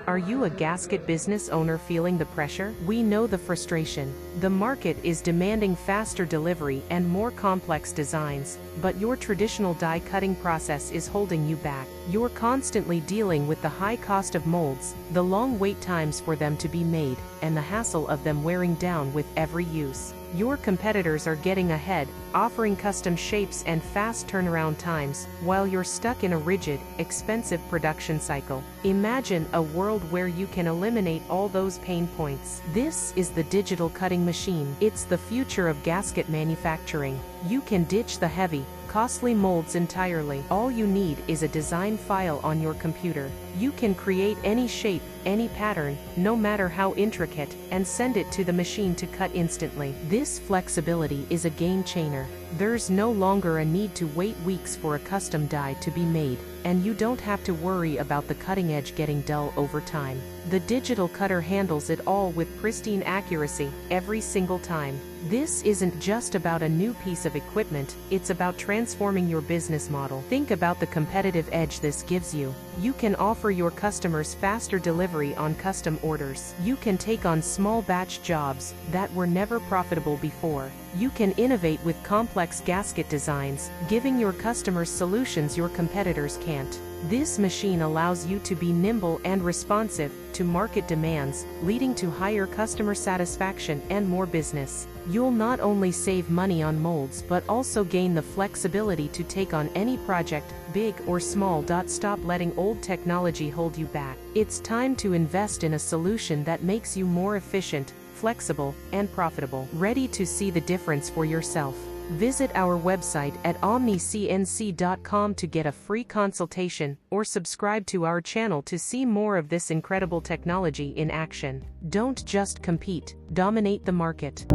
Are you a gasket business owner feeling the pressure? We know the frustration. The market is demanding faster delivery and more complex designs, but your traditional die cutting process is holding you back. You're constantly dealing with the high cost of molds, the long wait times for them to be made, and the hassle of them wearing down with every use. Your competitors are getting ahead, offering custom shapes and fast turnaround times, while you're stuck in a rigid, expensive production cycle. Imagine a world where you can eliminate all those pain points. This is the digital cutting machine. It's the future of gasket manufacturing. You can ditch the heavy, costly molds entirely. All you need is a design file on your computer. You can create any shape, any pattern, no matter how intricate, and send it to the machine to cut instantly. This flexibility is a game changer. There's no longer a need to wait weeks for a custom die to be made, and you don't have to worry about the cutting edge getting dull over time. The digital cutter handles it all with pristine accuracy, every single time. This isn't just about a new piece of equipment, it's about transforming your business model. Think about the competitive edge this gives you. You can offer your customers faster delivery on custom orders. You can take on small batch jobs that were never profitable before. You can innovate with complex gasket designs, giving your customers solutions your competitors can't. This machine allows you to be nimble and responsive to market demands, leading to higher customer satisfaction and more business. You'll not only save money on molds but also gain the flexibility to take on any project, big or small. Stop letting old technology hold you back. It's time to invest in a solution that makes you more efficient, flexible, and profitable. Ready to see the difference for yourself? Visit our website at omnicnc.com to get a free consultation, or subscribe to our channel to see more of this incredible technology in action. Don't just compete, dominate the market.